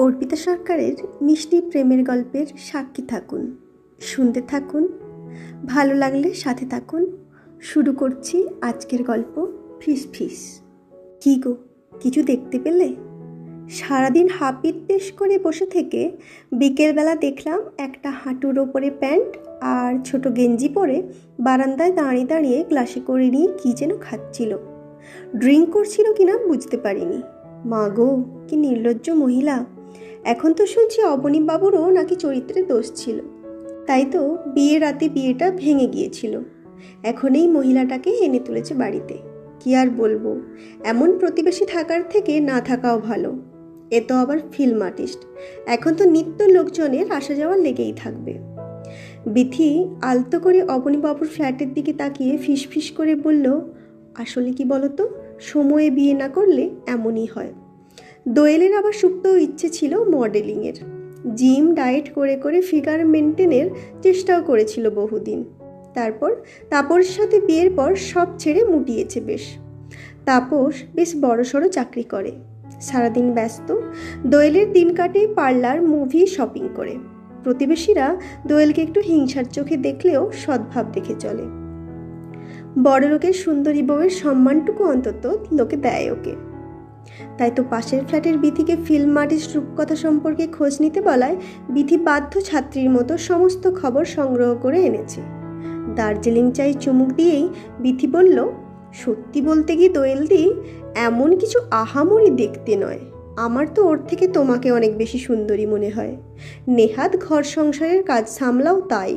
অর্পিতা সরকারের মিষ্টি প্রেমের গল্পের সাক্ষী থাকুন, শুনতে থাকুন, ভালো লাগলে সাথে থাকুন। শুরু করছি আজকের গল্প ফিস ফিস। কী গো, কিছু দেখতে পেলে? সারাদিন হাপিত্তেশ করে বসে থেকে বিকেলবেলা দেখলাম একটা হাঁটুর ওপরে প্যান্ট আর ছোট গেঞ্জি পরে বারান্দায় দাঁড়িয়ে দাঁড়িয়ে গ্লাসে করে নিয়ে কী যেন খাচ্ছিল। ড্রিঙ্ক করছিল কিনা বুঝতে পারিনি। মা গো, কি নির্লজ্জ মহিলা! এখন তো শুনছি অবনীবাবুরও নাকি চরিত্রে দোষ ছিল, তাই তো বিয়ের রাতে বিয়েটা ভেঙে গিয়েছিল। এখন এই মহিলাটাকে এনে তুলেছে বাড়িতে। কি আর বলবো, এমন প্রতিবেশী থাকার থেকে না থাকাও ভালো। এ তো আবার ফিল্ম আর্টিস্ট, এখন তো নিত্য লোকজনের আসা যাওয়া লেগেই থাকবে। বিথি আলতো করে অবনীবাবুর ফ্ল্যাটের দিকে তাকিয়ে ফিস ফিস করে বলল, আসলে কি বলতো, সময়ে বিয়ে না করলে এমনই হয়। দোয়েলের আবার সুপ্ত ইচ্ছে ছিল মডেলিংয়ের। জিম ডায়েট করে করে ফিগার মেনটেনের চেষ্টাও করেছিল বহুদিন। তারপর তাপসের সাথে বিয়ের পর সব ছেড়ে মুটিয়েছে বেশ। তাপস বেশ বড়সড় চাকরি করে, সারাদিন ব্যস্ত। দোয়েলের দিন কাটে পার্লার, মুভি, শপিং করে। প্রতিবেশীরা দোয়েলকে একটু হিংসার চোখে দেখলেও সদ্ভাব দেখে চলে। বড় লোকের সুন্দরী বউয়ের সম্মানটুকু অন্তত লোকে দেয় ওকে। তাই তো পাশের ফ্ল্যাটের বিথিকে ফিল্ম আর্টিস্ট রূপকথা সম্পর্কে খোঁজ নিতে বলায় বিথি বাধ্য ছাত্রীর মতো সমস্ত খবর সংগ্রহ করে এনেছে। দার্জিলিং চাই চুমুক দিয়েই বিথি বলল, সত্যি বলতে কি দোয়েলদি, এমন কিছু আহামরি দেখতে নয়। আমার তো ওর থেকে তোমাকে অনেক বেশি সুন্দরী মনে হয়। নেহাত ঘর সংসারের কাজ সামলাও তাই,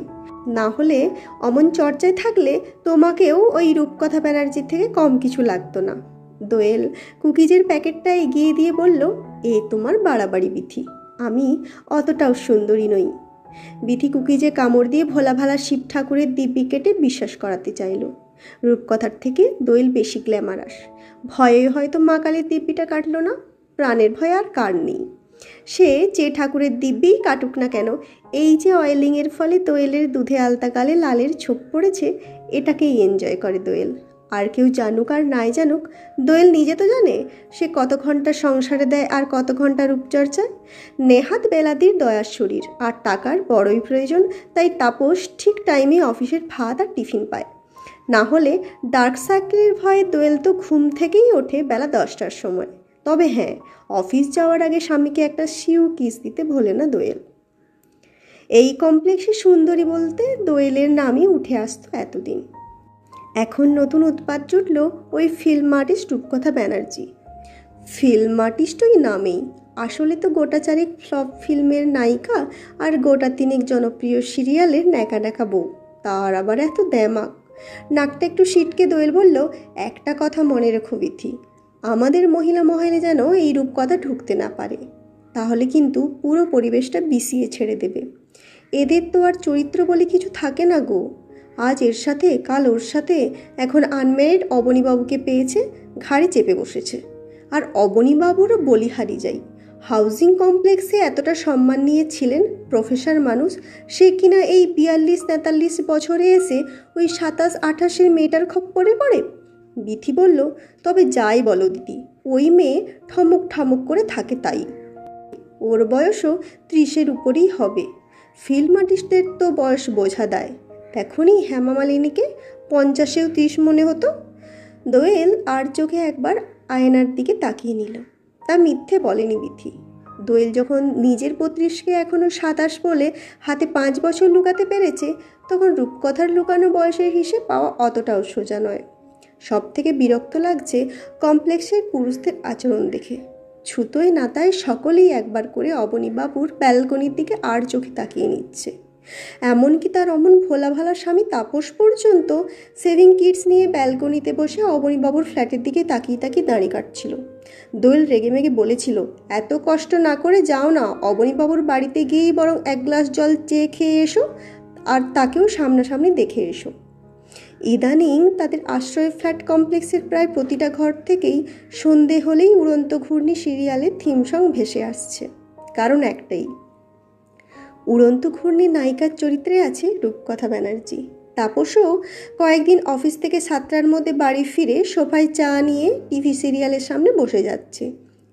না হলে অমন চর্চায় থাকলে তোমাকেও ওই রূপকথা ব্যানার্জির থেকে কম কিছু লাগতো না। দোয়েল কুকিজের প্যাকেটটা এগিয়ে দিয়ে বলল, এ তোমার বাড়াবাড়ি বিথি, আমি অতটাও সুন্দরী নই। বিথি কুকিজে কামড় দিয়ে ভোলা ভালা শিব ঠাকুরের দিব্যি কেটে বিশ্বাস করাতে চাইল রূপকথার থেকে দোয়েল বেশি গ্ল্যামারাস। ভয়ে হয়তো মা কালীর দিব্যিটা কাটল না, প্রাণের ভয় আর কার নেই। সে যে ঠাকুরের দিব্যিই কাটুক না কেন, এই যে অয়েলিংয়ের ফলে দোয়েলের দুধে আলতা গালে লালের ছোপ পড়েছে, এটাকেই এনজয় করে দোয়েল। আর কেউ জানুক আর নাই জানুক, দোয়েল নিজে তো জানে সে কত ঘন্টা সংসারে দেয় আর কত ঘন্টা রূপচর্চায়। নেহাত বেলাদির দয়ার শরীর আর টাকার বড়ই প্রয়োজন, তাই তাপস ঠিক টাইমে অফিসের ভাত আর টিফিন পায়। না হলে ডার্ক সার্কেলের ভয়ে দোয়েল তো ঘুম থেকেই ওঠে বেলা 10টার সময়। তবে হ্যাঁ, অফিস যাওয়ার আগে স্বামীকে একটা শিউ কিস দিতে ভোলে না দোয়েল। এই কমপ্লেক্সে সুন্দরী বলতে দোয়েলের নামই উঠে আসতো এতদিন। এখন নতুন উৎপাত জুটল ওই ফিল্ম আর্টিস্ট রূপকথা ব্যানার্জি। ফিল্ম আর্টিস্ট ওই নামেই, আসলে তো গোটা চারেক ফ্লপ ফিল্মের নায়িকা আর গোটা তিনেক জনপ্রিয় সিরিয়ালের ন্যাকা ন্যাকা বউ, তার আবার এত দেমাক। নাকটা একটু সিটকে দোয়েল বলল, একটা কথা মনে রেখো বিথি, আমাদের মহিলা মহলে যেন এই রূপকথা ঢুকতে না পারে, তাহলে কিন্তু পুরো পরিবেশটা বিছিয়ে ছেড়ে দেবে। এদের তো আর চরিত্র বলে কিছু থাকে না গো। আজ এর সাথে, কাল ওর সাথে, এখন আনম্যারিড অবনীবাবুকে পেয়েছে, ঘাড়ে চেপে বসেছে। আর অবনীবাবুরও বলিহারি যাই, হাউজিং কমপ্লেক্সে এতটা সম্মান নিয়েছিলেন, প্রফেসর মানুষ, সে কিনা এই 42-43 বছরে এসে ওই 27-28-এর মেয়েটার খপ্পরে পড়ে। বিথি বলল, তবে যাই বলো দিদি, ওই মেয়ে ঠমক ঠমক করে থাকে তাই। ওর বয়সও 30-এর উপরেই হবে। ফিল্ম আর্টিস্টদের তো বয়স বোঝা দেয়। এখনই হেমা মালিনীকে 50-এও 30 মনে হতো। দোয়েল আর চোখে একবার আয়নার দিকে তাকিয়ে নিল। তা মিথ্যে বলেনি বিথি। দোয়েল যখন নিজের 32কে এখনও 27 বলে হাতে 5 বছর লুকাতে পেরেছে, তখন রূপকথার লুকানো বয়সের হিসেব পাওয়া অতটাও সোজা নয়। সব থেকে বিরক্ত লাগছে কমপ্লেক্সের পুরুষদের আচরণ দেখে। ছুতোয় নাতায় সকলেই একবার করে অবনীবাবুর ব্যালকনির দিকে আর চোখে তাকিয়ে নিচ্ছে। এমনকি তার অমন ভোলা ভালা স্বামী তাপস পর্যন্ত সেভিং কিটস নিয়ে ব্যালকনিতে বসে অবনীবাবুর ফ্ল্যাটের দিকে তাকিয়ে তাকিয়ে দাঁড়ি কাটছিল। দোয়েল রেগেমেগে বলেছিল, এত কষ্ট না করে যাও না, অবনীবাবুর বাড়িতে গিয়েই বরং এক গ্লাস জল চেয়ে খেয়ে এসো, আর তাকেও সামনাসামনি দেখে এসো। ইদানিং তাদের আশ্রয় ফ্ল্যাট কমপ্লেক্সের প্রায় প্রতিটা ঘর থেকেই সন্ধে হলেই উড়ন্ত ঘূর্ণি সিরিয়ালের থিম সং ভেসে আসছে। কারণ একটাই, উড়ন্ত ঘূর্ণি নায়িকার চরিত্রে আছে রূপকথা ব্যানার্জি। তাপসও কয়েকদিন অফিস থেকে 7টার মধ্যে বাড়ি ফিরে সোফায় চা নিয়ে টিভি সিরিয়ালের সামনে বসে যাচ্ছে।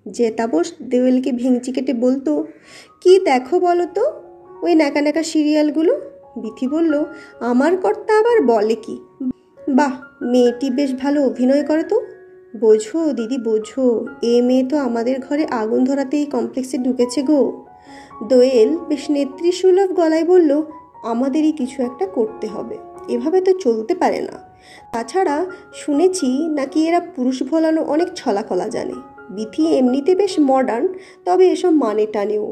জেতাবোস দেওয়েলকে ভেঙচি কেটে বলতো, কি দেখো বলো তো ওই ন্যাকা ন্যাকা সিরিয়ালগুলো। বিথি বলল, আমার কর্তা আবার বলে কি? বাহ, মেয়েটি বেশ ভালো অভিনয় করে তো। বোঝো দিদি বোঝো, এ মেয়ে তো আমাদের ঘরে আগুন ধরাতেই কমপ্লেক্সে ঢুকেছে গো। দোয়েল বেশ নেত্রীসুলভ গলায় বলল, আমাদেরই কিছু একটা করতে হবে, এভাবে তো চলতে পারে না। তাছাড়া শুনেছি নাকি এরা পুরুষ ভোলানো অনেক ছলাকলা জানে। বিথি এমনিতে বেশ মডার্ন, তবে এসব মানে টানেও।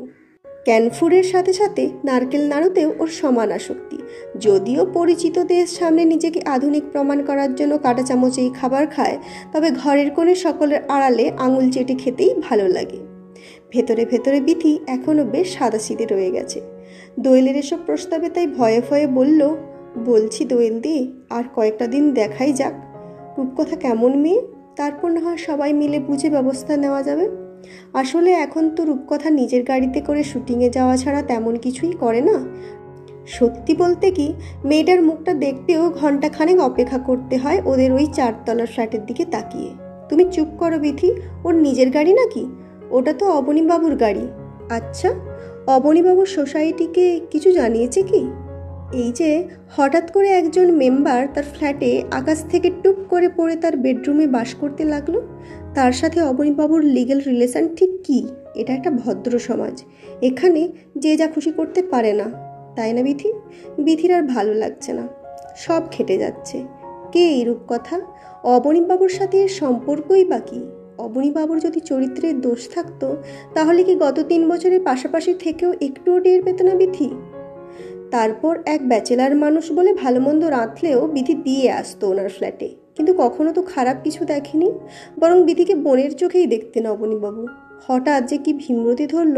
ক্যানফুরের সাথে সাথে নারকেল নাড়ুতেও ওর সমান আসক্তি। যদিও পরিচিতদের সামনে নিজেকে আধুনিক প্রমাণ করার জন্য কাঁটা চামচেই খাবার খায়, তবে ঘরের কোণে সকলের আড়ালে আঙুল চেটে খেতেই ভালো লাগে। ভেতরে ভেতরে বিথি এখনও বেশ সাদাসিধে রয়ে গেছে। দোয়েলের এসব প্রস্তাবে তাই ভয়ে ভয়ে বলল, বলছি দোয়েল দি, আর কয়েকটা দিন দেখাই যাক রূপকথা কেমন মেয়ে, তারপর না হয় সবাই মিলে বুঝে ব্যবস্থা নেওয়া যাবে। আসলে এখন তো রূপকথা নিজের গাড়িতে করে শুটিংয়ে যাওয়া ছাড়া তেমন কিছুই করে না। সত্যি বলতে কি, মেয়েটার মুখটা দেখতেও ঘন্টাখানেক অপেক্ষা করতে হয় ওদের ওই 4 তলার ফ্ল্যাটের দিকে তাকিয়ে। তুমি চুপ করো বিথি, ওর নিজের গাড়ি নাকি? ওটা তো অবনীবাবুর গাড়ি। আচ্ছা, অবনীবাবুর সোসাইটিকে কিছু জানিয়েছে কি? এই যে হঠাৎ করে একজন মেম্বার তার ফ্ল্যাটে আকাশ থেকে টুপ করে পড়ে তার বেডরুমে বাস করতে লাগলো, তার সাথে অবনীবাবুর লিগ্যাল রিলেশন ঠিক কী? এটা একটা ভদ্র সমাজ, এখানে যে যা খুশি করতে পারে না, তাই না বিথি? বিথির আর ভালো লাগছে না, সব খেটে যাচ্ছে। কে এই রূপকথা? অবনীবাবুর সাথে এর সম্পর্কই বা কী? অবনীবাবুর যদি চরিত্রের দোষ থাকতো, তাহলে কি গত 3 বছরের পাশাপাশি থেকেও একটুও টের পেত না বিথি? তারপর এক ব্যাচেলার মানুষ বলে ভালো মন্দ রাঁধলেও বিথি দিয়ে আসতো ওনার ফ্ল্যাটে, কিন্তু কখনো তো খারাপ কিছু দেখেনি, বরং বিথিকে বোনের চোখেই দেখতেন অবনীবাবু। হঠাৎ যে কি ভীমরতি ধরল,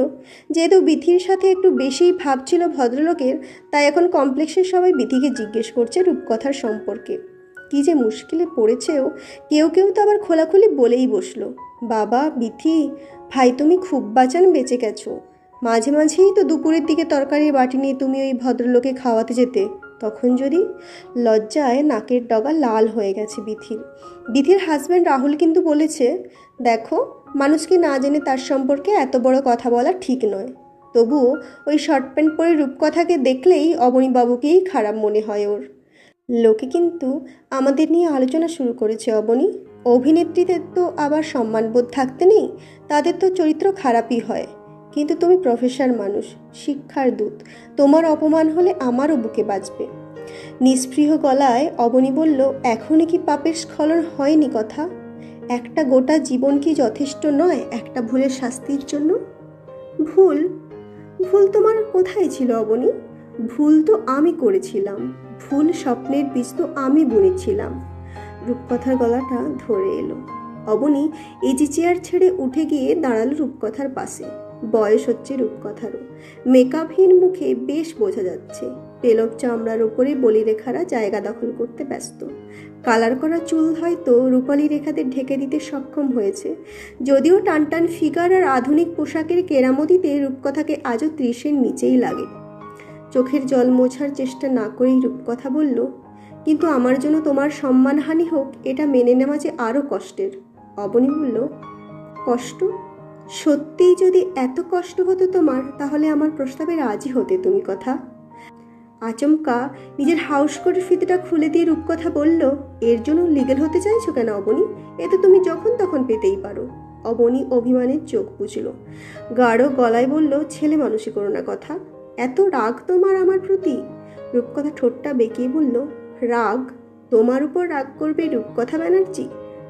যেহেতু বিথির সাথে একটু বেশিই ভাব ছিল ভদ্রলোকের, তাই এখন কমপ্লেক্সের সবাই বিথিকে জিজ্ঞেস করছে রূপকথার সম্পর্কে। কি যে মুশকিলে পড়েছেও, কেউ কেউ তো আবার খোলাখুলি বলেই বসলো, বাবা বিথি ভাই, তুমি খুব বাঁচান বেঁচে গেছো। মাঝে মাঝেই তো দুপুরের দিকে তরকারির বাটি নিয়ে তুমি ওই ভদ্রলোকে খাওয়াতে যেতে, তখন যদি। লজ্জায় নাকের ডগা লাল হয়ে গেছে বিথির। বিথির হাজব্যান্ড রাহুল কিন্তু বলেছে, দেখো মানুষকে না জেনে তার সম্পর্কে এত বড় কথা বলা ঠিক নয়। তবুও ওই শর্ট প্যান্ট পরে রূপকথাকে দেখলেই অবনীবাবুকেই খারাপ মনে হয় ওর। লোকে কিন্তু আমাদের নিয়ে আলোচনা শুরু করেছে অবনী। অভিনেত্রীদের তো আবার সম্মানবোধ থাকতে নেই, তাদের তো চরিত্র খারাপই হয়। কিন্তু তুমি প্রফেসর মানুষ, শিক্ষার দূত, তোমার অপমান হলে আমারও বুকে বাজবে। নিস্পৃহ গলায় অবনী বলল, এখনই কি পাপের স্খলন হয়নি কথা? একটা গোটা জীবন কি যথেষ্ট নয় একটা ভুলের শাস্তির জন্য? ভুল? ভুল তোমার কোথায় ছিল অবনী? ভুল তো আমি করেছিলাম, ভুল স্বপ্নের বীজ তো আমি বুনেছিলাম। রূপকথার গলাটা ধরে এলো। অবনী ইজি চেয়ার ছেড়ে উঠে গিয়ে দাঁড়ালো রূপকথার পাশে। বয়স হচ্ছে রূপকথারও, মেকআপহীন মুখে বেশ বোঝা যাচ্ছে। পেলক চামড়ার ওপরে বলিরেখারা জায়গা দখল করতে ব্যস্ত। কালার করা চুল হয়তো রূপালী রেখাদের ঢেকে দিতে সক্ষম হয়েছে, যদিও টানটান ফিগার আর আধুনিক পোশাকের কেরামতিতে রূপকথাকে আজও 30-এর নিচেই লাগে। চোখের জল মোছার চেষ্টা না করেই রূপকথা বলল, কিন্তু আমার জন্য তোমার সম্মানহানি হোক এটা মেনে নেওয়া যে আরও কষ্টের। অবনী বলল, কষ্ট? সত্যিই যদি এত কষ্ট হতো তোমার, তাহলে আমার প্রস্তাবে রাজি হতে তুমি কথা? আচমকা নিজের হাউস কোটের ফিতেটা খুলে দিয়ে রূপকথা বলল, এর জন্য লিগেল হতে চাইছো কেন অবনী? এ তো তুমি যখন তখন পেতেই পারো। অবনী অভিমানের চোখ বুঝল, গাঢ় গলায় বলল, ছেলে মানুষই করো না কথা। এত রাগ তোমার আমার প্রতি? রূপকথা ঠোঁটটা বেঁকিয়ে বলল, রাগ? তোমার উপর রাগ করবে রূপকথা ব্যানার্জি,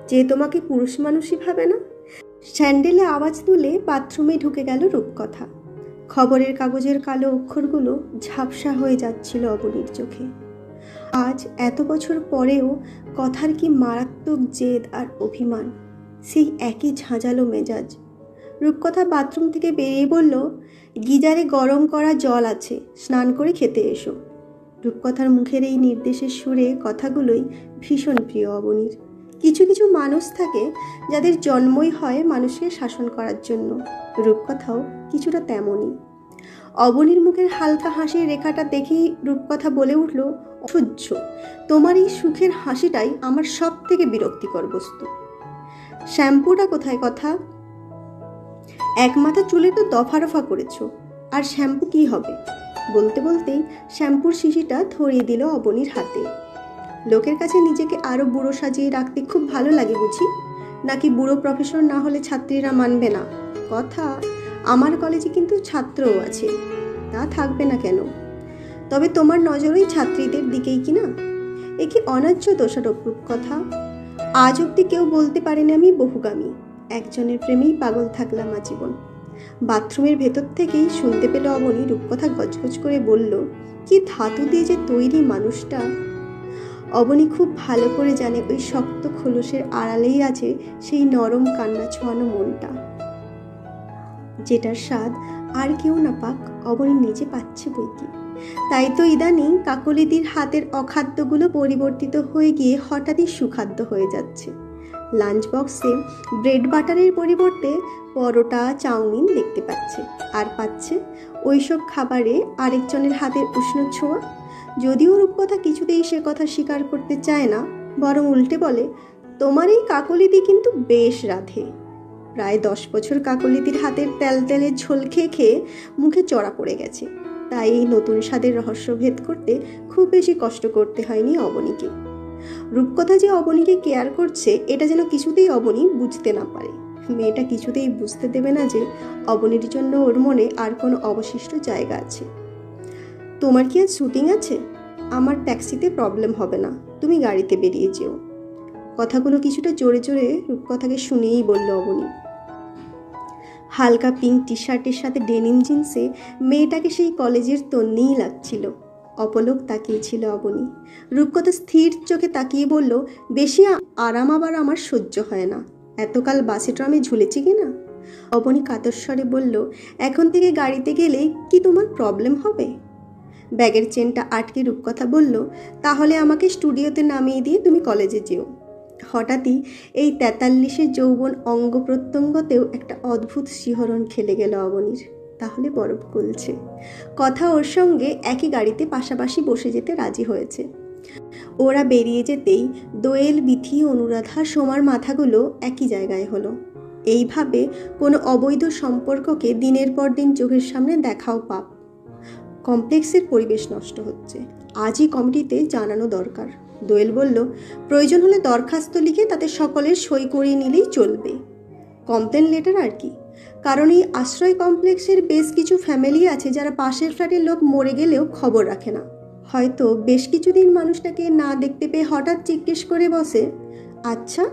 যে তোমাকে পুরুষ মানুষই ভাবে না? স্যান্ডেলে আওয়াজ তুলে বাথরুমে ঢুকে গেল রূপকথা। খবরের কাগজের কালো অক্ষরগুলো ঝাপসা হয়ে যাচ্ছিল অবনীর চোখে। আজ এত বছর পরেও কথার কি মারাত্মক জেদ আর অভিমান, সেই একই ঝাঁঝালো মেজাজ। রূপকথা বাথরুম থেকে বেরিয়ে বলল, গিজারে গরম করা জল আছে, স্নান করে খেতে এসো। রূপকথার মুখের এই নির্দেশের সুরে কথাগুলোই ভীষণ প্রিয় অবনীর। কিছু কিছু মানুষ থাকে যাদের জন্মই হয় মানুষকে শাসন করার জন্য, রূপকথাও কিছুটা তেমনই। অবনীর মুখের হালকা হাসির রেখাটা দেখেই রূপকথা বলে উঠল, অসহ্য, তোমার এই সুখের হাসিটাই আমার সব থেকে বিরক্তিকর বস্তু। শ্যাম্পুটা কোথায় কথা? এক মাথা চুলে তো দফা রফা করেছো, আর শ্যাম্পু কি হবে? বলতে বলতেই শ্যাম্পুর শিশিটা ধরিয়ে দিল অবনীর হাতে। লোকের কাছে নিজেকে আরো বুড়ো সাজিয়ে রাখতে খুব ভালো লাগে বুঝি? নাকি বুড়ো প্রফেসর না হলে ছাত্রীরা মানবে না? কথা, আমার কলেজে কিন্তু ছাত্রও আছে। তা থাকবে না কেন? তবে তোমার নজরই ছাত্রীদের দিকেই কিনা? এ কি অন্যায্য দোষারোপ কথা! আজ অব্দি কেউ বলতে পারেনি আমি বহুগামী। একজনের প্রেমেই পাগল থাকলাম আজীবন। বাথরুমের ভেতর থেকেই শুনতে পেল অবনী রূপকথা গজগজ করে বলল, কি ধাতু দিয়ে যে তৈরি মানুষটা! অবনী খুব ভালো করে জানে ওই শক্ত খোলসের আড়ালেই আছে সেই নরম কান্না ছোঁয়ানো মনটা, যেটার স্বাদ আর কেউ না পাক, অবনী নিজে পাচ্ছে বইকি। তাই তো ইদানিং কাকলিদির হাতের অখাদ্যগুলো পরিবর্তিত হয়ে গিয়ে হঠাৎই সুখাদ্য হয়ে যাচ্ছে। লাঞ্চ বক্সে ব্রেড বাটারের পরিবর্তে পরোটা, চাউমিন দেখতে পাচ্ছে, আর পাচ্ছে ওইসব খাবারে আরেকজনের হাতের উষ্ণ ছোঁয়া। যদিও রূপকথা কিছুতেই সে কথা স্বীকার করতে চায় না, বরং উল্টে বলে, তোমার এই কাকলিদি কিন্তু বেশ রাধে। প্রায় 10 বছর কাকলিদির হাতের তেলের ঝোল খেয়ে খেয়ে মুখে চড়া পড়ে গেছে, তাই এই নতুন স্বাদের রহস্য ভেদ করতে খুব বেশি কষ্ট করতে হয়নি অবনীকে। রূপকথা যে অবনীকে কেয়ার করছে এটা যেন কিছুতেই অবনী বুঝতে না পারে। মেয়েটা কিছুতেই বুঝতে দেবে না যে অবনীর জন্য ওর মনে আর কোনো অবশিষ্ট জায়গা আছে। তোমার কি আজ শুটিং আছে? আমার ট্যাক্সিতে প্রবলেম হবে না, তুমি গাড়িতে বেরিয়ে যেও। কথাগুলো কিছুটা জোরে জোরে রূপকথাকে শুনেই বলল অবনী। হালকা পিঙ্ক টি শার্টের সাথে ডেনিম জিন্সে মেয়েটাকে সেই কলেজের তন্নিই লাগছিল। অপলক তাকিয়েছিল অবনী। রূপকথা স্থির চোখে তাকিয়ে বলল, বেশি আরাম আবার আমার সহ্য হয় না। এতকাল বাসে ট্রামে ঝুলেছি কিনা? অবনী কাতস্বরে বলল, এখন থেকে গাড়িতে গেলে কি তোমার প্রবলেম হবে? ব্যাগের চেনটা আটকে রূপকথা বলল, তাহলে আমাকে স্টুডিওতে নামিয়ে দিয়ে তুমি কলেজে যেও। হঠাৎই এই 43-এর যৌবন অঙ্গ প্রত্যঙ্গতেও একটা অদ্ভুত শিহরণ খেলে গেল অবনীর। তাহলে বরফ গলছে। কথা ওর সঙ্গে একই গাড়িতে পাশাপাশি বসে যেতে রাজি হয়েছে। ওরা বেরিয়ে যেতেই দোয়েল, বিথি, অনুরাধা, সোমার মাথাগুলো একই জায়গায় হলো। এইভাবে কোনো অবৈধ সম্পর্ককে দিনের পর দিন চোখের সামনে দেখাও পাপ। কমপ্লেক্সের পরিবেশ নষ্ট হচ্ছে, আজই কমিটিতে জানানো দরকার। দোয়েল বলল, প্রয়োজন হলে দরখাস্ত লিখে তাতে সকলের সই করিয়ে নিলেই চলবে। কমপ্লেন লেটার আর কি, কারণ এই আশ্রয় কমপ্লেক্সের বেশ কিছু ফ্যামিলি আছে যারা পাশের ফ্ল্যাটের লোক মরে গেলেও খবর রাখে না। হয়তো বেশ কিছুদিন মানুষটাকে না দেখতে পেয়ে হঠাৎ জিজ্ঞেস করে বসে, আচ্ছা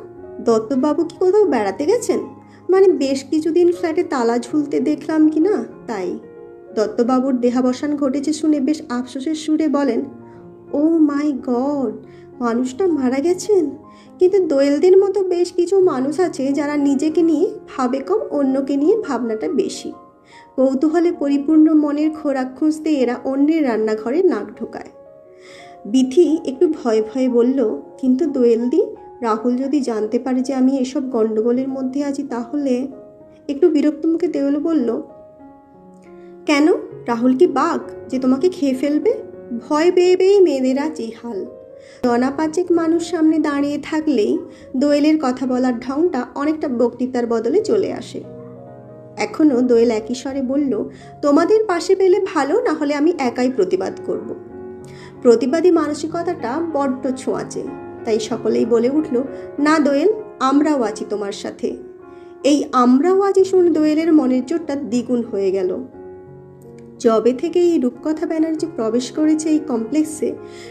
দত্তবাবু কি কোথাও বেড়াতে গেছেন? মানে বেশ কিছুদিন ফ্ল্যাটে তালা ঝুলতে দেখলাম কি না, তাই। দত্তবাবুর দেহাবসান ঘটেছে শুনে বেশ আফসোসের সুরে বলেন, ও মাই গড, মানুষটা মারা গেছেন। কিন্তু দোয়েলদের মতো বেশ কিছু মানুষ আছে যারা নিজেকে নিয়ে ভাবে কম, অন্যকে নিয়ে ভাবনাটা বেশি। কৌতূহলে পরিপূর্ণ মনের খোরাক খুঁজতে এরা অন্যের রান্নাঘরে নাক ঢোকায়। বিথি একটু ভয়ে ভয়ে বলল, কিন্তু দোয়েলদি, রাহুল যদি জানতে পারে যে আমি এসব গণ্ডগোলের মধ্যে আছি তাহলে। একটু বিরক্ত মুখে দোয়েল বলল, কেন, রাহুল কি বাঘ যে তোমাকে খেয়ে ফেলবে? ভয় পেয়ে পেয়েই মেয়েদেরা জিহাল। জনা পাঁচেক মানুষ সামনে দাঁড়িয়ে থাকলেই দোয়েলের কথা বলার ঢংটা অনেকটা বক্তৃতার বদলে চলে আসে। এখনও দোয়েল একই স্বরে বলল, তোমাদের পাশে পেলে ভালো, না হলে আমি একাই প্রতিবাদ করব। প্রতিবাদী মানসিকতাটা বড্ড ছোঁয়াচে, তাই সকলেই বলে উঠল, না দোয়েল, আমরাও আছি তোমার সাথে। এই আমরাও আছি শুনে দোয়েলের মনের জোরটা দ্বিগুণ হয়ে গেল। যবে থেকে এই রূপকথা ব্যানার্জি প্রবেশ করেছে এই কমপ্লেক্সে,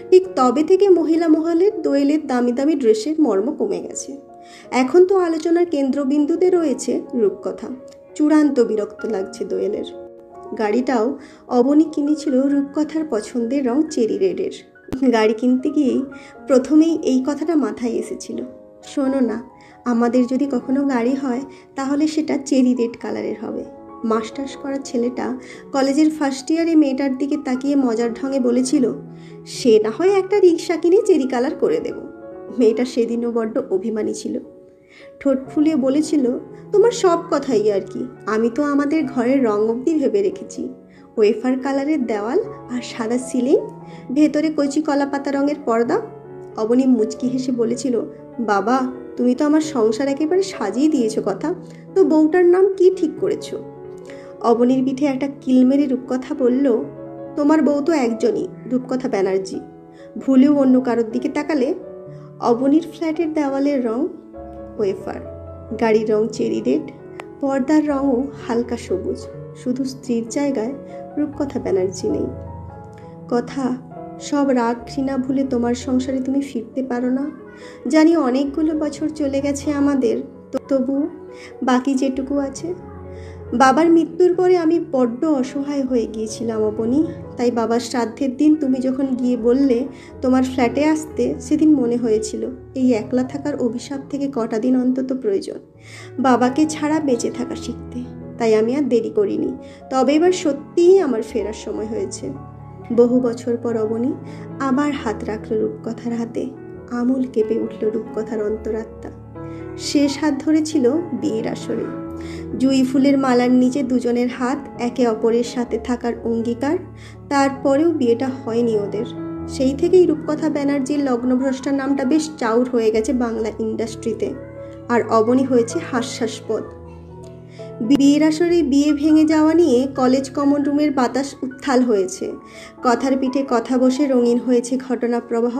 ঠিক তবে থেকে মহিলা মহলের দোয়েলের দামি দামি ড্রেসের মর্ম কমে গেছে। এখন তো আলোচনার কেন্দ্রবিন্দুতে রয়েছে রূপকথা। চূড়ান্ত বিরক্ত লাগছে দোয়েলের। গাড়িটাও অবনী কিনেছিল রূপকথার পছন্দের রং চেরি রেডের। গাড়ি কিনতে গিয়েই প্রথমেই এই কথাটা মাথায় এসেছিল, শোনো না, আমাদের যদি কখনো গাড়ি হয় তাহলে সেটা চেরি রেড কালারের হবে। মাস্টার্স করা ছেলেটা কলেজের ফার্স্ট ইয়ারে মেয়েটার দিকে তাকিয়ে মজার ঢঙে বলেছিল, সে না হয় একটা রিক্সা কিনে চেরি কালার করে দেব। মেয়েটা সেদিনও বড্ড অভিমানী ছিল। ঠোঁট ফুলিয়ে বলেছিল, তোমার সব কথাই আর কি, আমি তো আমাদের ঘরের রং অবধি ভেবে রেখেছি। ওয়েফার কালারের দেওয়াল আর সাদা সিলিং, ভেতরে কচি কলা পাতা রঙের পর্দা। অবনী মুচকি হেসে বলেছিল, বাবা তুমি তো আমার সংসার একেবারে সাজিয়ে দিয়েছো কথা, তো বউটার নাম কি ঠিক করেছো? অবনীর পিঠে একটা কিলমেরে রূপকথা বলল, তোমার বউ তো একজনই, রূপকথা ব্যানার্জি। ভুলেও অন্য কারোর দিকে তাকালে। অবনীর ফ্ল্যাটের দেওয়ালের রং ওয়েফার, গাড়ির রং চেরি রেড, পর্দার রঙও হালকা সবুজ। শুধু স্ত্রীর জায়গায় রূপকথা ব্যানার্জি নেই। কথা, সব রাগ ঘৃণা ভুলে তোমার সংসারে তুমি ফিরতে পারো না। জানি অনেকগুলো বছর চলে গেছে আমাদের, তবু বাকি যেটুকু আছে। বাবার মৃত্যুর পরে আমি বড্ড অসহায় হয়ে গিয়েছিলাম অবনী। তাই বাবার শ্রাদ্ধের দিন তুমি যখন গিয়ে বললে তোমার ফ্ল্যাটে আসতে, সেদিন মনে হয়েছিল এই একলা থাকার অভিশাপ থেকে কটা দিন অন্তত প্রয়োজন বাবাকে ছাড়া বেঁচে থাকা শিখতে। তাই আমি আর দেরি করিনি। তবে এবার সত্যিই আমার ফেরার সময় হয়েছে। বহু বছর পর অবনী আবার হাত রাখল রূপকথার হাতে। আমূল কেঁপে উঠল রূপকথার অন্তরাত্মা। শেষ হাত ধরেছিল বিয়ের আসরে। জুঁই ফুলের মালার নিচে দুজনের হাত, একে অপরের সাথে থাকার অঙ্গীকার। তারপরেও বিয়েটা হয়নি ওদের। সেই থেকেই রূপকথা ব্যানার্জির লগ্নভ্রষ্টার নামটা বেশ চাউর হয়ে গেছে বাংলা ইন্ডাস্ট্রিতে। আর অবনী হয়েছে হাস্যাস্পদ। বিয়ের আসরে বিয়ে ভেঙে যাওয়া নিয়ে কলেজ কমন রুমের বাতাস উত্থাল হয়েছে। কথার পিঠে কথা বসে রঙিন হয়েছে ঘটনা প্রবাহ।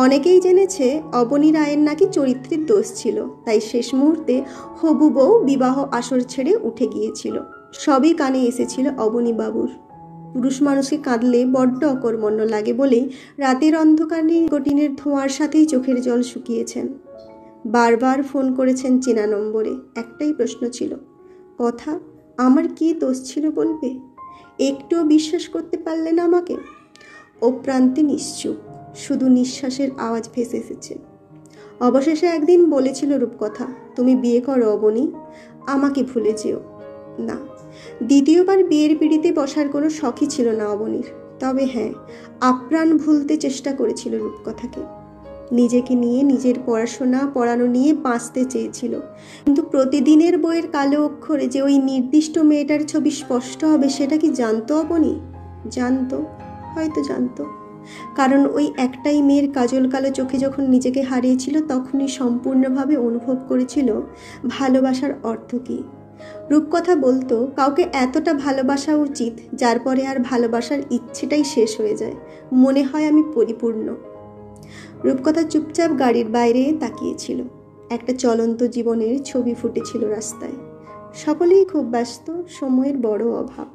অনেকেই জেনেছে অবনী রায়ের নাকি চরিত্রের দোষ ছিল, তাই শেষ মুহূর্তে হবু বউ বিবাহ আসর ছেড়ে উঠে গিয়েছিল। সবই কানে এসেছিল অবনী বাবুর। পুরুষ মানুষকে কাঁদলে বড্ড অকর্মণ্য লাগে বলেই রাতের অন্ধকারে নিকোটিনের ধোঁয়ার সাথেই চোখের জল শুকিয়েছেন। বারবার ফোন করেছেন চেনা নম্বরে। একটাই প্রশ্ন ছিল, কথা, আমার কি দোষ ছিল বলবে? একটুও বিশ্বাস করতে পারলে না আমাকে? ও প্রান্তে নিশ্চুপ, শুধু নিঃশ্বাসের আওয়াজ ভেসে এসেছে। অবশেষে একদিন বলেছিল রূপকথা, তুমি বিয়ে করো অবনী, আমাকে ভুলে যেও না। দ্বিতীয়বার বিয়ের পিঁড়িতে বসার কোনো শখই ছিল না অবনীর। তবে হ্যাঁ, আপ্রাণ ভুলতে চেষ্টা করেছিল রূপকথাকে। নিজেকে নিয়ে, নিজের পড়াশোনা পড়ানো নিয়ে বাঁচতে চেয়েছিল। কিন্তু প্রতিদিনের বইয়ের কালো অক্ষরে যে ওই নির্দিষ্ট মেয়েটার ছবি স্পষ্ট হবে, সেটা কি জানতো অবনী? জানতো, হয়তো জানতো। কারণ ওই একটাই মেয়ের কাজল কালো চোখে যখন নিজেকে হারিয়েছিল, তখনই সম্পূর্ণভাবে অনুভব করেছিল ভালোবাসার অর্থ কী। রূপকথা বলতো, কাউকে এতটা ভালোবাসা উচিত যার পরে আর ভালোবাসার ইচ্ছেটাই শেষ হয়ে যায়। মনে হয় আমি পরিপূর্ণ। রূপকথা চুপচাপ গাড়ির বাইরে তাকিয়েছিল। একটা চলন্ত জীবনের ছবি ফুটেছিল রাস্তায়। সকলেই খুব ব্যস্ত, সময়ের বড় অভাব।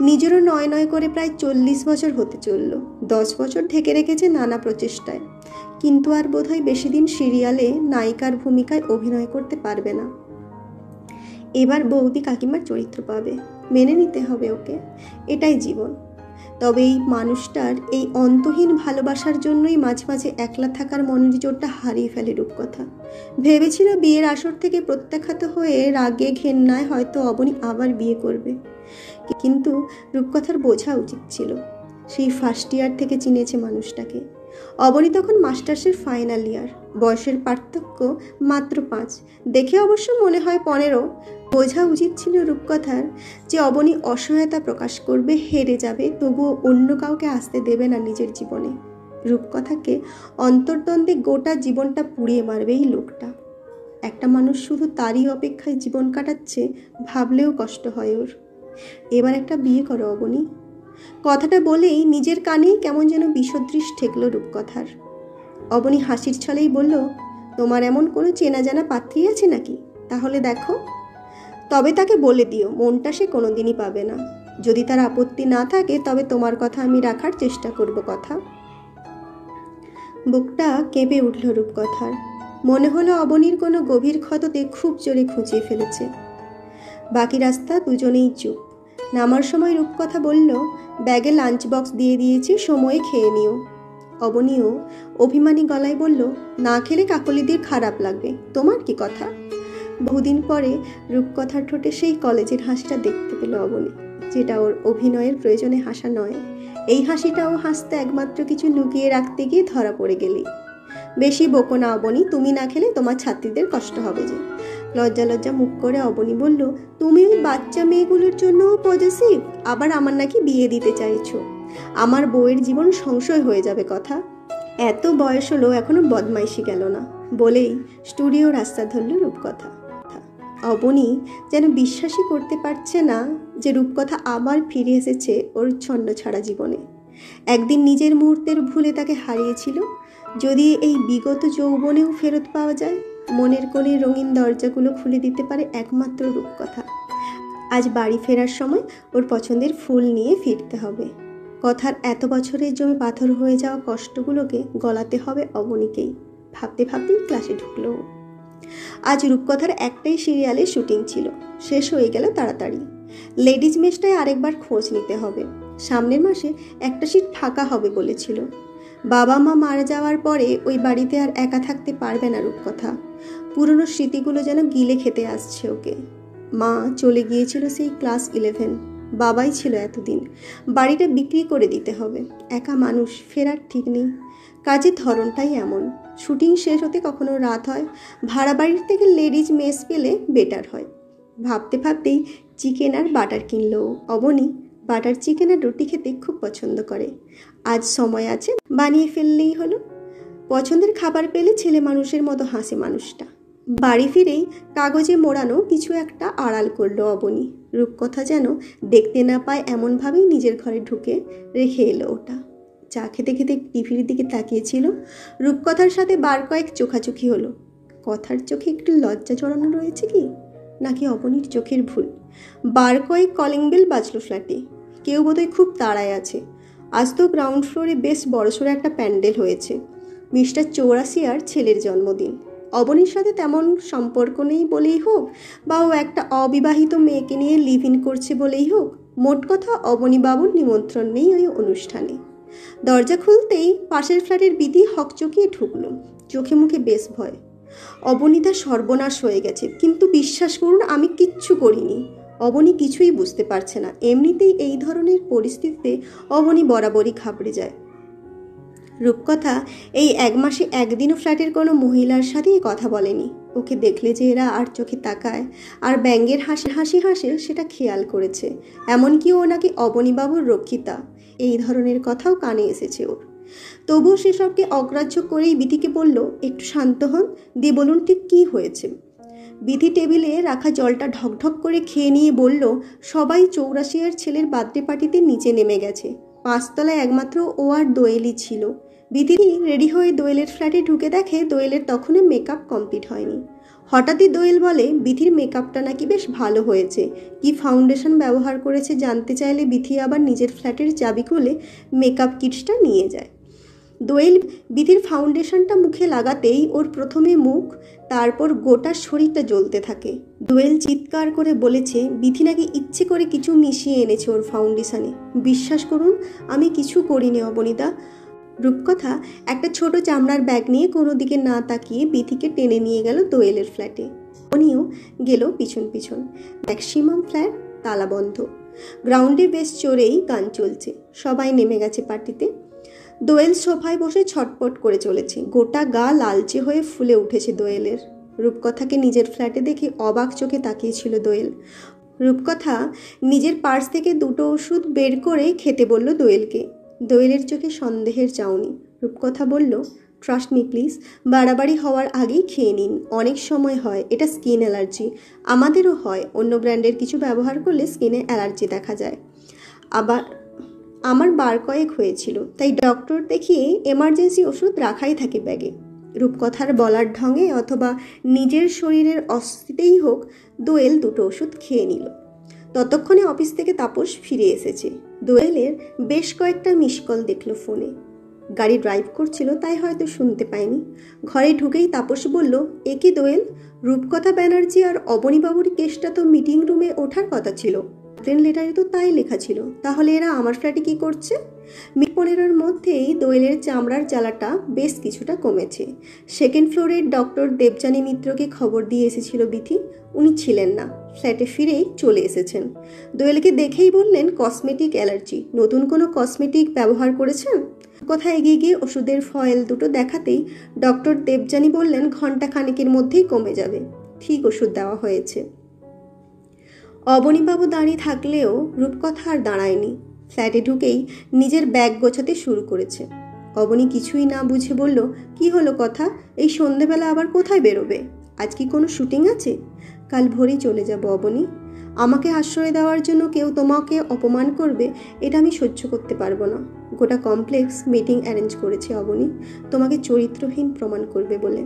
নিজেরও নয় নয় করে প্রায় 40 বছর হতে চলল। 10 বছর ঢেকে রেখেছে নানা প্রচেষ্টায়, কিন্তু আর বোধহয় বেশি দিন সিরিয়ালে নায়িকার ভূমিকায় অভিনয় করতে পারবে না। এবার বৌদি কাকিমার চরিত্র পাবে, মেনে নিতে হবে ওকে, এটাই জীবন। তবে এই মানুষটার এই অন্তহীন ভালোবাসার জন্যই মাঝে মাঝে একলা থাকার মনের জোরটা হারিয়ে ফেলে রূপকথা। ভেবেছিল বিয়ের আসর থেকে প্রত্যাখ্যাত হয়ে রাগে ঘেন্নায় হয়তো অবনী আবার বিয়ে করবে। কিন্তু রূপকথার বোঝা উচিত ছিল, সেই ফার্স্ট ইয়ার থেকে চিনেছে মানুষটাকে। অবনী তখন মাস্টার্সের ফাইনাল ইয়ার, বয়সের পার্থক্য মাত্র 5, দেখে অবশ্য মনে হয় 15। বোঝা উচিত ছিল রূপকথার যে অবনী অসহায়তা প্রকাশ করবে, হেরে যাবে, তবুও অন্য কাউকে আসতে দেবে না নিজের জীবনে। রূপকথাকে অন্তর্দ্বন্দ্বে গোটা জীবনটা পুড়িয়ে মারবে এই লোকটা। একটা মানুষ শুধু তারই অপেক্ষায় জীবন কাটাচ্ছে, ভাবলেও কষ্ট হয় ওর। এবার একটা বিয়ে করো অবনী। কথাটা বলেই নিজের কানেই কেমন যেন বিষদৃশ ঠেকল রূপকথার। অবনী হাসির ছলেই বলল, তোমার এমন কোনো চেনা জানা পাত্রী আছে নাকি? তাহলে দেখো। তবে তাকে বলে দিও মনটা সে কোনোদিনই পাবে না। যদি তার আপত্তি না থাকে তবে তোমার কথা আমি রাখার চেষ্টা করব। কথা। বুকটা কেঁপে উঠল রূপকথার। মনে হলো অবনীর কোনো গভীর ক্ষততে খুব জোরে খুঁচিয়ে ফেলেছে। বাকি রাস্তা দুজনেই চুপ। নামার সময় রূপকথা বলল, ব্যাগে লাঞ্চ বক্স দিয়ে দিয়েছি, সময়ে খেয়ে নিও। অবনীও অভিমানী গলায় বলল, না খেলে কাকলিদির খারাপ লাগবে, তোমার কি কথা? বহুদিন পরে রূপকথার ঠোঁটে সেই কলেজের হাসিটা দেখতে পেল অবনী, যেটা ওর অভিনয়ের প্রয়োজনে হাসা নয়। এই হাসিটাও হাসতে একমাত্র কিছু লুকিয়ে রাখতে গিয়ে ধরা পড়ে গেলি। বেশি বকো না অবনী, তুমি না খেলে তোমার ছাত্রীদের কষ্ট হবে যে। লজ্জা লজ্জা মুখ করে অবনী বলল, তুমি ওই বাচ্চা মেয়েগুলোর জন্য পজিটিভ, আবার আমার নাকি বিয়ে দিতে চাইছো। আমার বউয়ের জীবন সংশয় হয়ে যাবে। কথা, এত বয়স হলো এখনো বদমাইশি গেল না। বলেই স্টুডিও রাস্তা ধরল রূপকথা। অবনী যেন বিশ্বাসই করতে পারছে না যে রূপকথা আবার ফিরে এসেছে ওর ছন্ন ছাড়া জীবনে। একদিন নিজের মুহূর্তের ভুলে তাকে হারিয়েছিল, যদি এই বিগত যৌবনেও ফেরত পাওয়া যায়, মনের কোণে রঙিন দরজাগুলো খুলে দিতে পারে একমাত্র রূপকথা। আজ বাড়ি ফেরার সময় ওর পছন্দের ফুল নিয়ে ফিরতে হবে। কথার এত বছরের জমে পাথর হয়ে যাওয়া কষ্টগুলোকে গলাতে হবে অবনীকেই। ভাবতে ভাবতেই ক্লাসে ঢুকলো। আজ রূপকথার একটাই সিরিয়ালে শুটিং ছিল, শেষ হয়ে গেল তাড়াতাড়ি। লেডিজ মেসটায় আরেকবার খোঁজ নিতে হবে। সামনের মাসে একটা সিট ফাঁকা হবে বলেছিল। বাবা মা মারা যাওয়ার পরে ওই বাড়িতে আর একা থাকতে পারবে না রূপকথা। পুরনো স্মৃতিগুলো যেন গিলে খেতে আসছে ওকে। মা চলে গিয়েছিল সেই ক্লাস 11, বাবাই ছিল এতদিন। বাড়িটা বিক্রি করে দিতে হবে। একা মানুষ, ফেরার ঠিক নেই। কাজের ধরনটাই এমন। শুটিং শেষ হতে কখনো রাত হয়। ভাড়া বাড়ির থেকে লেডিজ মেস পেলে বেটার হয়। ভাবতে ভাবতেই চিকেন আর বাটার কিনলো অবনী। বাটার চিকেন আর রুটি খেতে খুব পছন্দ করে। আজ সময় আছে, বানিয়ে ফেললেই হলো। পছন্দের খাবার পেলে ছেলে মানুষের মতো হাসে মানুষটা। বাড়ি ফিরেই কাগজে মোড়ানো কিছু একটা আড়াল করলো অবনী। রূপকথা যেন দেখতে না পায় এমনভাবেই নিজের ঘরে ঢুকে রেখে এলো ওটা। চা খেতে খেতে টিভির দিকে তাকিয়েছিল। রূপকথার সাথে বার কয়েক চোখাচোখি হলো। কথার চোখে একটু লজ্জা জড়ানো রয়েছে কি, নাকি অবনীর চোখের ভুল? বার কয়েক কলিং বেল বাজলো ফ্ল্যাটে। কেউ বোধহয় খুব তাড়ায় আছে। আজ তো গ্রাউন্ড ফ্লোরে বেশ বড়সড় একটা প্যান্ডেল হয়েছে। মিস্টার চৌরাসিয়ার ছেলের জন্মদিন। অবনীর সাথে তেমন সম্পর্ক নেই বলেই হোক, বা ও একটা অবিবাহিত মেয়েকে নিয়ে লিভ ইন করছে বলেই হোক, মোট কথা অবনীবাবুর নিমন্ত্রণ নেই ওই অনুষ্ঠানে। দরজা খুলতেই পাশের ফ্ল্যাটের বিধি হকচকিয়ে ঢুকলো। চোখে মুখে বেশ ভয়। অবনীতা সর্বনাশ হয়ে গেছে, কিন্তু বিশ্বাস করুন আমি কিচ্ছু করিনি। অবনী কিছুই বুঝতে পারছে না। এমনিতেই এই ধরনের পরিস্থিতিতে অবনী বরাবরই ঘাবড়ে যায়। রূপকথা এই 1 মাসে একদিনও ফ্ল্যাটের কোনো মহিলার সাথেই কথা বলেনি। ওকে দেখলে যে এরা আর চোখে তাকায় আর ব্যঙ্গের হাসি হাসে সেটা খেয়াল করেছে। এমনকি ও নাকি অবনীবাবুর রক্ষিতা, এই ধরনের কথাও কানে এসেছে ওর। তবুও সেসবকে অগ্রাহ্য করেই বিধিকে বলল, একটু শান্ত হন, দিয়ে বলুন ঠিক কী হয়েছে। বিধি টেবিলে রাখা জলটা ঢকঢক করে খেয়ে নিয়ে বলল, সবাই চৌরাসিয়ার ছেলের বার্থডে পার্টিতে নিচে নেমে গেছে। 5 তলায় একমাত্র ও আর দোয়েলই ছিল। বিধি রেডি হয়ে দোয়েলের ফ্ল্যাটে ঢুকে দেখে দোয়েলের তখনও মেকআপ কমপ্লিট হয়নি। হঠাৎই দোয়েল বলে বিধির মেকআপটা নাকি বেশ ভালো হয়েছে। কি ফাউন্ডেশন ব্যবহার করেছে জানতে চাইলে বিধি আবার নিজের ফ্ল্যাটের চাবি খুলে মেকআপ কিটসটা নিয়ে যায়। দোয়েল বিধির ফাউন্ডেশনটা মুখে লাগাতেই ওর প্রথমে মুখ, তারপর গোটা শরীরটা জ্বলতে থাকে। দোয়েল চিৎকার করে বলেছে বিধি নাকি ইচ্ছে করে কিছু মিশিয়ে এনেছে ওর ফাউন্ডেশনে। বিশ্বাস করুন আমি কিছু করিনি অবনীদা। রূপকথা একটা ছোট চামড়ার ব্যাগ নিয়ে কোনো দিকে না তাকিয়ে বিধিকে টেনে নিয়ে গেল দোয়েলের ফ্ল্যাটে। উনিও গেল পিছন পিছন। ম্যাক্সিমাম ফ্ল্যাট তালা বন্ধ। গ্রাউন্ডে বেশ চড়েই গান চলছে। সবাই নেমে গেছে পার্টিতে। দোয়েল সোফায় বসে ছটপট করে চলেছে। গোটা গা লালচে হয়ে ফুলে উঠেছে দোয়েলের। রূপকথাকে নিজের ফ্ল্যাটে দেখে অবাক চোখে তাকিয়েছিল দোয়েল। রূপকথা নিজের পার্স থেকে 2টো ওষুধ বের করে খেতে বলল দোয়েলকে। দোয়েলের চোখে সন্দেহের চাউনি। রূপকথা বলল, ট্রাস্ট মি প্লিজ, বাড়াবাড়ি হওয়ার আগেই খেয়ে নিন। অনেক সময় হয় এটা স্কিন অ্যালার্জি, আমাদেরও হয়। অন্য ব্র্যান্ডের কিছু ব্যবহার করলে স্কিনে অ্যালার্জি দেখা যায়। আবার আমার বার কয়েক হয়েছিল, তাই ডক্টর দেখিয়ে এমার্জেন্সি ওষুধ রাখাই থাকে ব্যাগে। রূপকথার বলার ঢঙে অথবা নিজের শরীরের অস্থিতেই হোক দোয়েল 2টো ওষুধ খেয়ে নিল। ততক্ষণে অফিস থেকে তাপস ফিরে এসেছে। দোয়েলের বেশ কয়েকটা মিস কল দেখল ফোনে। গাড়ি ড্রাইভ করছিল তাই হয়তো শুনতে পায়নি। ঘরে ঢুকেই তাপস বলল, এ কি দোয়েল, রূপকথা ব্যানার্জি আর অবনীবাবুর কেসটা তো মিটিং রুমে ওঠার কথা ছিল। প্লেন লেটারে তো তাই লেখা ছিল। তাহলে এরা আমার ফ্ল্যাটে কি করছে? মিনিট 15-এর মধ্যেই দোয়েলের চামড়ার জ্বালাটা বেশ কিছুটা কমেছে। 2nd ফ্লোরের ডক্টর দেবযানী মিত্রকে খবর দিয়ে এসেছিল বিধি। উনি ছিলেন না, ফ্ল্যাটে ফিরেই চলে এসেছেন। দোয়েলকে দেখেই বললেন, কসমেটিক অ্যালার্জি, নতুন কোনো কসমেটিক ব্যবহার করেছেন? কথা এগিয়ে গিয়ে ওষুধের ফয়েল 2টো দেখাতেই ডক্টর দেবযানী বললেন, ঘন্টা খানেকের মধ্যেই কমে যাবে। ঠিক ওষুধ দেওয়া হয়েছে। অবনীবাবু দাঁড়িয়ে থাকলেও রূপকথা আর দাঁড়ায়নি। ফ্ল্যাটে ঢুকেই নিজের ব্যাগ গোছাতে শুরু করেছে। অবনী কিছুই না বুঝে বলল, কি হলো কথা? এই সন্ধেবেলা আবার কোথায় বেরোবে? আজ কি কোনো শুটিং আছে? কাল ভোরেই চলে যাব অবনী। আমাকে আশ্রয় দেওয়ার জন্য কেউ তোমাকে অপমান করবে, এটা আমি সহ্য করতে পারবো না। গোটা কমপ্লেক্স মিটিং অ্যারেঞ্জ করেছে অবনী, তোমাকে চরিত্রহীন প্রমাণ করবে বলে।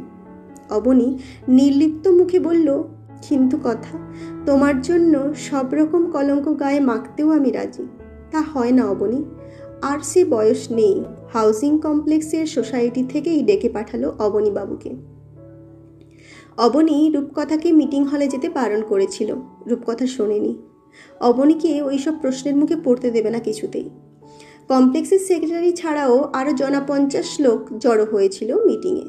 অবনী নির্লিপ্ত মুখে বলল, কিন্তু কথা, তোমার জন্য সব রকম কলঙ্ক গায়ে মাখতেও আমি রাজি। তা হয় না অবনী, আর সে বয়স নেই। হাউজিং কমপ্লেক্সের সোসাইটি থেকেই ডেকে পাঠালো অবনী বাবুকে। অবনী রূপকথাকে মিটিং হলে যেতে বারণ করেছিল, রূপকথা শোনেনি। অবনীকে ওইসব প্রশ্নের মুখে পড়তে দেবে না কিছুতেই। কমপ্লেক্সের সেক্রেটারি ছাড়াও আরও 50 লোক জড়ো হয়েছিল মিটিংয়ে।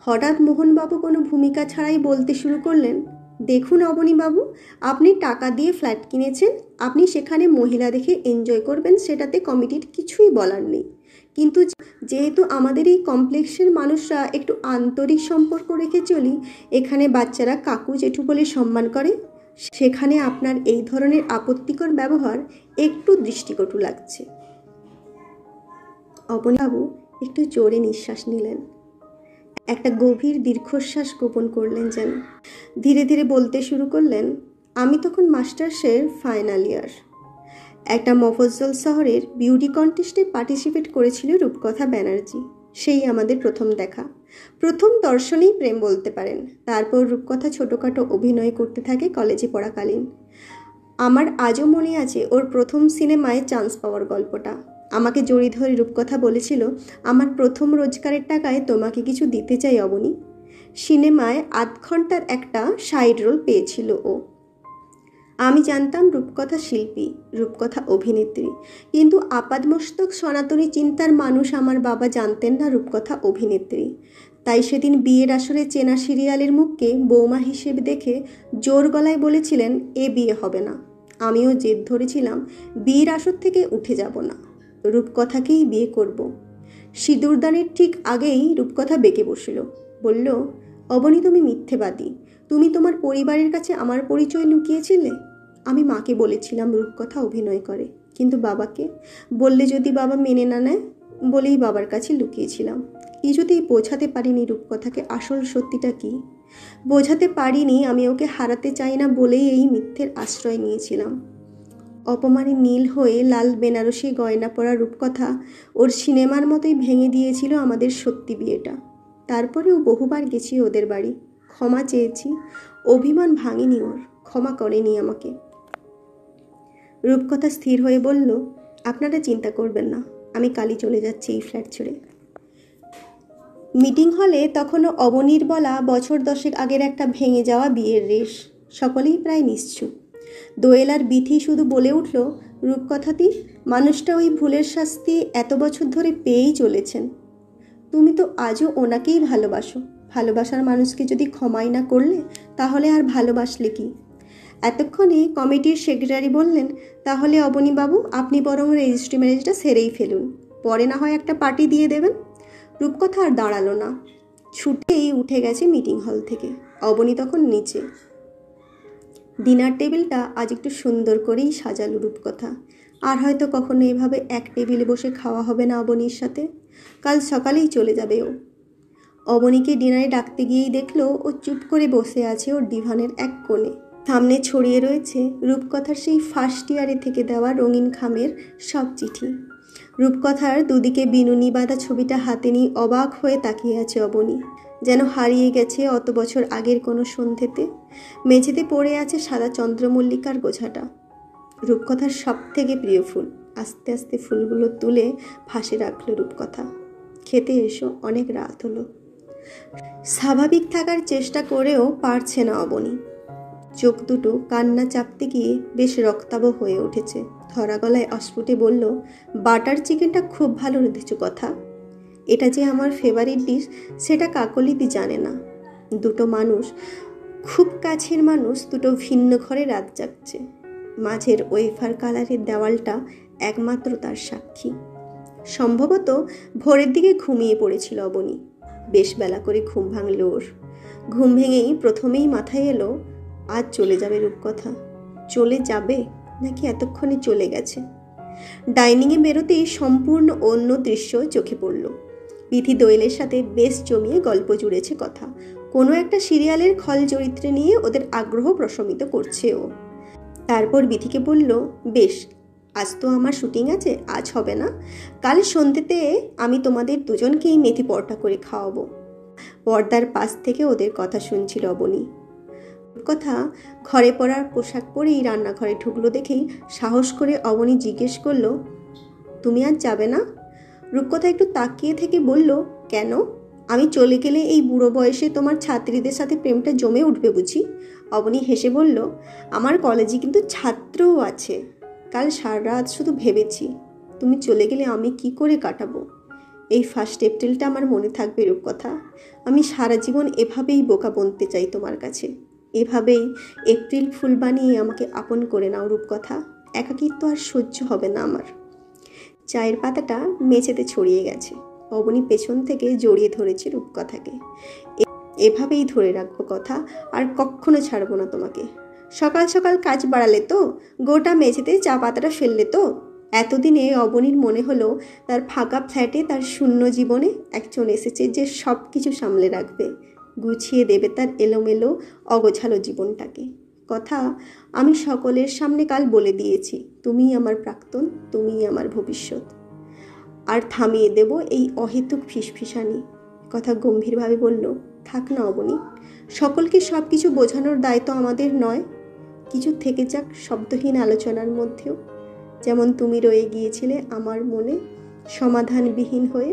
হঠাৎ মোহনবাবু কোনো ভূমিকা ছাড়াই বলতে শুরু করলেন, দেখুন অবনীবাবু, আপনি টাকা দিয়ে ফ্ল্যাট কিনেছেন, আপনি সেখানে মহিলা দেখে এনজয় করবেন, সেটাতে কমিটির কিছুই বলার নেই। কিন্তু যেহেতু আমাদের এই কমপ্লেক্সের মানুষরা একটু আন্তরিক সম্পর্ক রেখে চলি, এখানে বাচ্চারা কাকু জেঠু বলে সম্মান করে, সেখানে আপনার এই ধরনের আপত্তিকর ব্যবহার একটু দৃষ্টিকটু লাগছে। অবনীবাবু একটু জোরে নিঃশ্বাস নিলেন, একটা গভীর দীর্ঘশ্বাস গোপন করলেন যেন। ধীরে ধীরে বলতে শুরু করলেন, আমি তখন মাস্টার্সের ফাইনাল ইয়ার। একটা মফস্বল শহরের বিউটি কন্টেস্টে পার্টিসিপেট করেছিল রূপকথা ব্যানার্জি। সেই আমাদের প্রথম দেখা, প্রথম দর্শনেই প্রেম বলতে পারেন। তারপর রূপকথা ছোটোখাটো অভিনয় করতে থাকে কলেজে পড়াকালীন। আমার আজও মনে আছে ওর প্রথম সিনেমায় চান্স পাওয়ার গল্পটা। আমাকে জড়িয়ে ধরে রূপকথা বলেছিল, আমার প্রথম রোজগারের টাকায় তোমাকে কিছু দিতে চাই অবনী। সিনেমায় 8 ঘন্টার একটা সাইড রোল পেয়েছিল ও। আমি জানতাম রূপকথা শিল্পী, রূপকথা অভিনেত্রী, কিন্তু আপাদমস্তক সনাতনী চিন্তার মানুষ আমার বাবা জানতেন না রূপকথা অভিনেত্রী। তাই সেদিন বিয়ের আসরে চেনা সিরিয়ালের মুখকে বৌমা হিসেবে দেখে জোর গলায় বলেছিলেন, এ বিয়ে হবে না। আমিও জেদ ধরেছিলাম, বিয়ের আসর থেকে উঠে যাব না, রূপকথাকেই বিয়ে করব। সিঁদুরদানের ঠিক আগেই রূপকথা বেঁকে বসল, বলল, অবনী তুমি মিথ্যেবাদী, তুমি তোমার পরিবারের কাছে আমার পরিচয় লুকিয়েছিলে। আমি মাকে বলেছিলাম রূপকথা অভিনয় করে, কিন্তু বাবাকে বললে যদি বাবা মেনে না নেয় বলেই বাবার কাছে লুকিয়েছিলাম। কিছুতেই বোঝাতে পারিনি রূপকথাকে আসল সত্যিটা কি। বোঝাতে পারিনি আমি ওকে হারাতে চাই না বলেই এই মিথ্যের আশ্রয় নিয়েছিলাম। অপমানে নীল হয়ে লাল বেনারসি গয়না পরা রূপকথা ওর সিনেমার মতোই ভেঙে দিয়েছিল আমাদের সত্যি বিয়েটা। তারপরেও বহুবার গেছি ওদের বাড়ি, ক্ষমা চেয়েছি, অভিমান ভাঙেনি ওর, ক্ষমা করেনি আমাকে। রূপকথা স্থির হয়ে বলল, আপনারা চিন্তা করবেন না, আমি কালই চলে যাচ্ছি এই ফ্ল্যাট ছেড়ে। মিটিং হলে তখনও অবনীর বলা বছর 10 আগের একটা ভেঙে যাওয়া বিয়ের রেশ। সকলেই প্রায় নিশ্চুপ। দোয়েলার বিথি শুধু বলে উঠল, রূপকথাতি, মানুষটা ওই ভুলের শাস্তি এত বছর ধরে পেয়েই চলেছেন। তুমি তো আজও ওনাকেই ভালোবাসো। ভালোবাসার মানুষকে যদি ক্ষমাই না করলে, তাহলে আর ভালোবাসলে কি? এতক্ষণে কমিটির সেক্রেটারি বললেন, তাহলে অবনীবাবু আপনি বরং রেজিস্ট্রি ম্যারেজটা সেরেই ফেলুন, পরে না হয় একটা পার্টি দিয়ে দেবেন। রূপকথা আর দাঁড়ালো না, ছুটেই উঠে গেছে মিটিং হল থেকে। অবনী তখন নিচে। ডিনার টেবিলটা আজ একটু সুন্দর করেই সাজালো রূপকথা। আর হয়তো কখনো এভাবে এক টেবিলে বসে খাওয়া হবে না অবনীর সাথে। কাল সকালেই চলে যাবে ও। অবনীকে ডিনারে ডাকতে গিয়েই দেখলো ও চুপ করে বসে আছে ওর ডিভানের এক কোণে। সামনে ছড়িয়ে রয়েছে রূপকথার সেই ফার্স্ট ইয়ারে থেকে দেওয়া রঙিন খামের সব চিঠি। রূপকথার দুদিকে বিনুনি বাঁধা ছবিটা হাতে নিয়ে অবাক হয়ে তাকিয়ে আছে অবনী, যেন হারিয়ে গেছে অত বছর আগের কোনো সন্ধেতে। মেঝেতে পড়ে আছে সাদা চন্দ্রমল্লিকার গোছাটা, রূপকথার সব থেকে প্রিয় ফুল। আস্তে আস্তে ফুলগুলো তুলে ফাঁসে রাখলো রূপকথা। খেতে এসো, অনেক রাত হলো। স্বাভাবিক থাকার চেষ্টা করেও পারছে না অবনী। চোখ দুটো কান্না চাপতে গিয়ে বেশ রক্তাভ হয়ে উঠেছে। ধরা গলায় অস্ফুটে বলল, বাটার চিকেনটা খুব ভালো রেঁধেছ কথা। এটা যে আমার ফেভারিট ডিশ সেটা কাকলিদি জানে না। দুটো মানুষ, খুব কাছের মানুষ, দুটো ভিন্ন ঘরে রাত জাগছে। মাঝের ওয়েফার কালারের দেওয়ালটা একমাত্র তার সাক্ষী। সম্ভবত ভোরের দিকে ঘুমিয়ে পড়েছিল অবনী। বেশ বেলা করে ঘুম ভাঙল ওর। ঘুম ভেঙেই প্রথমেই মাথায় এলো, আজ চলে যাবে রূপকথা। চলে যাবে নাকি এতক্ষণে চলে গেছে? ডাইনিংয়ে বেরোতেই সম্পূর্ণ অন্য দৃশ্য চোখে পড়ল। বিথি দোয়েলের সাথে বেশ জমিয়ে গল্প জুড়েছে কথা। কোনো একটা সিরিয়ালের খল চরিত্রে নিয়ে ওদের আগ্রহ প্রশমিত করছে ও। তারপর বিথিকে বলল, বেশ, আজ তো আমার শুটিং আছে, আজ হবে না, কাল সন্ধ্যেতে আমি তোমাদের দুজনকেই মেথি পরোটা করে খাওয়াবো। পর্দার পাশ থেকে ওদের কথা শুনছিল অবনী। কথা ঘরে পরার পোশাক পরেই রান্নাঘরে ঢুকলো দেখেই সাহস করে অবনী জিজ্ঞেস করলো, তুমি আজ যাবে না? রূপকথা একটু তাকিয়ে থেকে বলল, কেন? আমি চলে গেলে এই বুড়ো বয়সে তোমার ছাত্রীদের সাথে প্রেমটা জমে উঠবে বুঝি? অবনী হেসে বলল, আমার কলেজে কিন্তু ছাত্রও আছে। কাল সারা রাত শুধু ভেবেছি তুমি চলে গেলে আমি কি করে কাটাবো। এই 1 এপ্রিলটা আমার মনে থাকবে রূপকথা। আমি সারা জীবন এভাবেই বোকা বনতে চাই তোমার কাছে। এভাবেই এপ্রিল ফুল বানিয়ে আমাকে আপন করে নাও রূপকথা। একাকিত্ব আর সহ্য হবে না আমার। চায়ের পাতাটা মেঝেতে ছড়িয়ে গেছে। অবনী পেছন থেকে জড়িয়ে ধরেছে রূপকথাকে। এভাবেই ধরে রাখবো কথা, আর কখনো ছাড়বো না তোমাকে। সকাল সকাল কাজ বাড়ালে তো, গোটা মেঝেতে চা পাতাটা ফেললে তো। এতদিনে অবনীর মনে হলো তার ফাঁকা ফ্ল্যাটে তার শূন্য জীবনে একজন এসেছে যে সব কিছু সামলে রাখবে, গুছিয়ে দেবে তার এলোমেলো অগোছালো জীবনটাকে। কথা আমি সকলের সামনে কাল বলে দিয়েছি, তুমিই আমার প্রাক্তন, তুমিই আমার ভবিষ্যৎ। আর থামিয়ে দেব এই অহেতুক ফিসফিসানি। কথা গম্ভীরভাবে বলল, থাক না অবনী, সকলকে সব কিছু বোঝানোর দায়িত্ব আমাদের নয়। কিছু থেকে যাক শব্দহীন আলোচনার মধ্যেও, যেমন তুমি রয়ে গিয়েছিলে আমার মনে সমাধানবিহীন হয়ে।